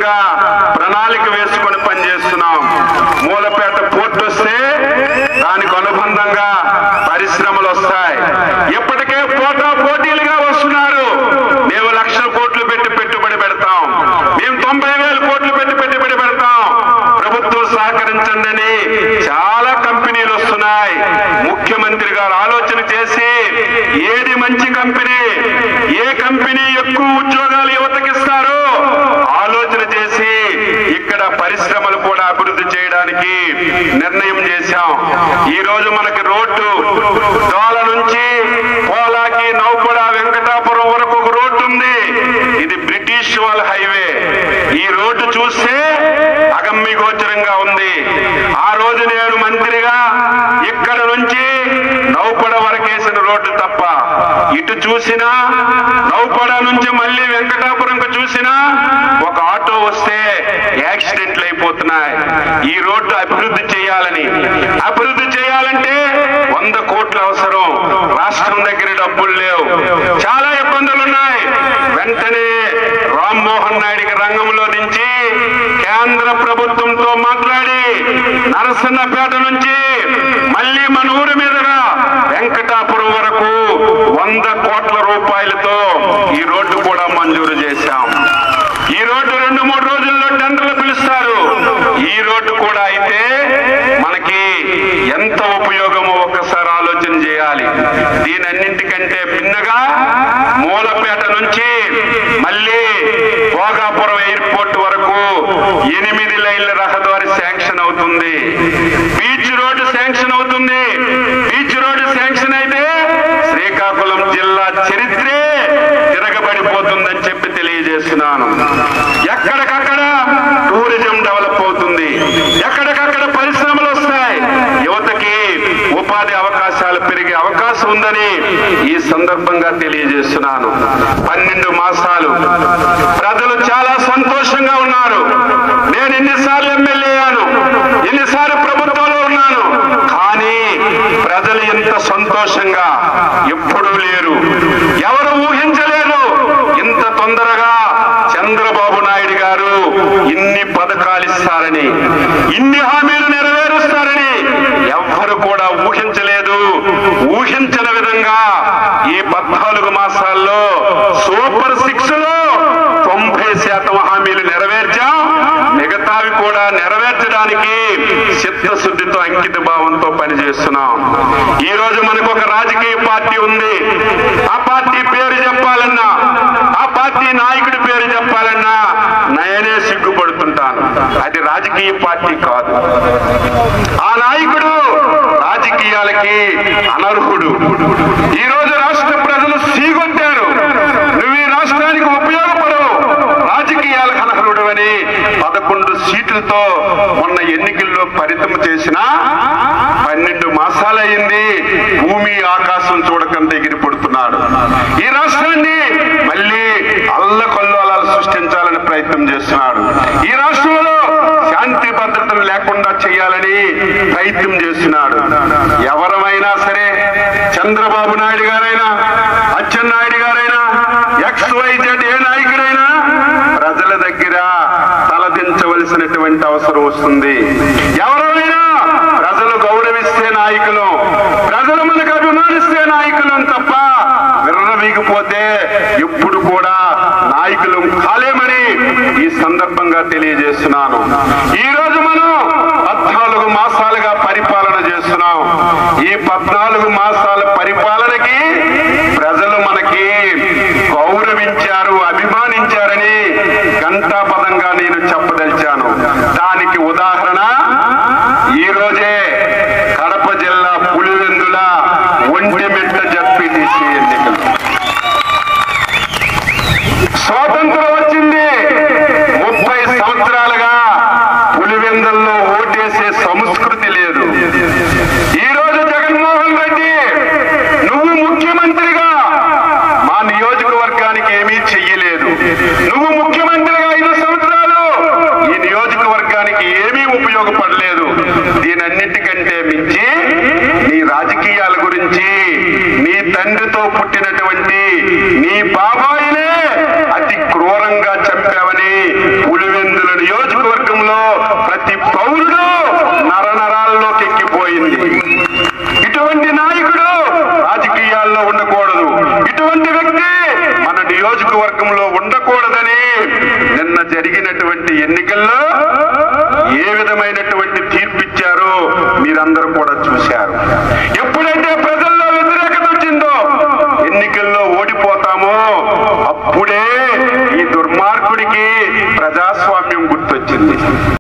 విధంగా ప్రణాళిక వేసుకొని పనిచేస్తున్నాం. మూలపేట పోర్టు వస్తే దానికి అనుబంధంగా పరిశ్రమలు వస్తాయి. ఇప్పటికే పోటీలుగా వస్తున్నారు. మేము 1,00,000 కోట్లు పెట్టి పెట్టుబడి పెడతాం, మేము 90,000 కోట్లు పెట్టి పెట్టుబడి పెడతాం, ప్రభుత్వం సహకరించండి అని చాలా కంపెనీలు వస్తున్నాయి. ముఖ్యమంత్రి గారు ఆలోచన చేసి ఏది మంచి కంపెనీ, ఏ కంపెనీ ఎక్కువ ఉద్యోగాలు యువతకిస్తారో ఆలోచన చేసి ఇక్కడ పరిశ్రమలు కూడా అభివృద్ధి చేయడానికి నిర్ణయం చేశాం. ఈ రోజు మనకి రోడ్డు దోల నుంచి పోలాకి నౌపడ వెంకటాపురం వరకు ఒక రోడ్డు ఉంది. ఇది బ్రిటిష్ వాళ్ళ హైవే. ఈ రోడ్డు చూస్తే అగమ్య గోచరంగా ఉంది. ఆ రోజు నేను మంత్రిగా ఇక్కడ నుంచి నౌపడ వరకేసిన రోడ్డు తప్ప ఇటు చూసినా, నౌపడ నుంచి మళ్ళీ వెంకటాపురంకు చూసినా ఒక ఆటో వస్తే యాక్సిడెంట్లు అయిపోతున్నాయి. ఈ రోడ్డు అభివృద్ధి చేయాలంటే 100 కోట్ల అవసరం. రాష్ట్రం దగ్గర డబ్బులు లేవు, చాలా ఇబ్బందులు ఉన్నాయి. వెంటనే రామ్మోహన్ నాయుడికి రంగంలో నుంచి కేంద్ర ప్రభుత్వంతో మాట్లాడి నరసన్నపేట నుంచి మళ్ళీ మన ఊరి మీదుగా వెంకటాపురం వరకు 100 కోట్ల రూపాయలతో ఈ రోడ్డు కూడా మంజూరు చేశాం. ఈ రోడ్డు 2-3 రోజుల్లో టెండర్లు పిలుస్తారు. ఈ రోడ్డు కూడా అయితే మనకి ఎంత ఉపయోగమో ఒక్కసారి ఆలోచన చేయాలి. దీనన్నింటికంటే భిన్నగా మూలపేట నుంచి మళ్ళీ భోగాపురం ఎయిర్పోర్ట్ వరకు 8 లైన్ల రహదారి శాంక్షన్ అవుతుంది. బీచ్ రోడ్డు శాంక్షన్ అవుతుంది. బీచ్ రోడ్డు శాంక్షన్ అయితే శ్రీకాకుళం జిల్లా చరిత్రే తిరగబడిపోతుందని చెప్పి తెలియజేస్తున్నాను. ఎక్కడికక్కడ టూరిజం డెవలప్ అవుతుంది, ఎక్కడికక్కడ పరిశ్రమలు వస్తాయి, యువతకి ఉపాధి అవకాశాలు పెరిగే అవకాశం ఉందని ఈ సందర్భంగా తెలియజేస్తున్నాను. 12 మాసాలు ప్రజలు చాలా సంతోషంగా ఉన్నారు. నేను ఎన్నిసార్లు ఎమ్మెల్యే అయ్యాను, ఎన్నిసార్లు ప్రభుత్వంలో ఉన్నాను, కానీ ప్రజలు ఇంత సంతోషంగా ఎప్పుడూ లేరు. ఎవరు ఊహించలేరు ఇంత తొందరగా చంద్రబాబు నాయుడు గారు ఇన్ని పథకాలు ఇస్తారని, ఇన్ని హామీలు నెరవేరుస్తారని ఎవ్వరు కూడా ఊహించలేదు. ఊహించిన విధంగా ఈ 14 మాసాల్లో సూపర్ 6 లో 90% హామీలు నెరవేర్చాం. మిగతావి కూడా నెరవేర్చడానికి చిత్తశుద్ధితో అంకిత భావంతో పనిచేస్తున్నాం. ఈ రోజు మనకు ఒక రాజకీయ పార్టీ ఉంది. ఆ పార్టీ పేరు చెప్పాలన్నా, ఆ పార్టీ నాయకుడి పేరు చెప్పాలన్నా నేనే సిగ్గుపడుతుంటాను. అది రాజకీయ పార్టీ కాదు. ఆ నాయకుడు రాజకీయాలకి అనర్హుడు. ఈ రోజు రాష్ట్ర ప్రజలు సీగొట్టారు. నువ్వు ఈ రాష్ట్రానికి ఉపయోగపడవు, రాజకీయాలకు అనర్హుడు అని 11 సీట్లతో మొన్న ఎన్నికల్లో పరితం చేసిన 12 మాసాలయ్యింది. భూమి ఆకాశం చూడకంటే ఎగిరిపడుతున్నాడు. ఈ రాష్ట్రాన్ని మళ్ళీ అల్లకల్లోలాలు సృష్టించాలని ప్రయత్నం చేస్తున్నాడు. ఈ రాష్ట్రంలో శాంతి భద్రతలు లేకుండా చేయాలని ప్రయత్నం చేస్తున్నాడు. ఎవరమైనా సరే, చంద్రబాబు నాయుడు గారైనా, అచ్చెన్నాయుడు గారైనా, XYZ ఏ నాయకుడైనా ప్రజల దగ్గర తలదించవలసినటువంటి అవసరం వస్తుంది. ఎవరైనా ప్రజలు గౌరవిస్తే నాయకులు, ప్రజలు మనకు అభిమానిస్తే నాయకులం తప్ప విర్రవీగిపోతే ఇప్పుడు కూడా నాయకులు కాలేమని ఈ సందర్భంగా తెలియజేస్తున్నాను. ఈ రోజు మనం 14 మాసాలుగా పరిపాలన చేస్తున్నాం. ఈ 14 మాసాల పరిపాలనకి ప్రజలు మనకి గౌరవించారు, అభిమానించారని ఘంటాపదంగా నేను చెప్పదలిచాను. దానికి ఉదాహరణ ఈ రోజే కడప జిల్లా పులివెందుల ఒంటిమిట్ట జడ్పీటీసీ ఎన్నికలు. స్వాతంత్రం వచ్చింది, 30 సంవత్సరాలుగా పులివెందుల్లో ఓటేసే సంస్కృతి లేదు. ఈ రోజు జగన్మోహన్ రెడ్డి నువ్వు ముఖ్యమంత్రిగా మా నియోజకవర్గానికి ఏమీ చెయ్యలేదు. నువ్వు ముఖ్యమంత్రిగా 5 సంవత్సరాలు ఈ నియోజకవర్గానికి ఏమీ ఉపయోగపడలేదు. దీనన్నిటికంటే మించి నీ రాజకీయాల గురించి, నీ తండ్రితో పుట్టినటువంటి నీ బాబాయినే అతి క్రూరంగా చంపావని పులివెందు జరిగినటువంటి ఎన్నికల్లో ఏ విధమైనటువంటి తీర్పిచ్చారో మీరందరూ కూడా చూశారు. ఎప్పుడైతే ప్రజల్లో వ్యతిరేకత వచ్చిందో, ఎన్నికల్లో ఓడిపోతామో అప్పుడే ఈ దుర్మార్గుడికి ప్రజాస్వామ్యం గుర్తొచ్చింది.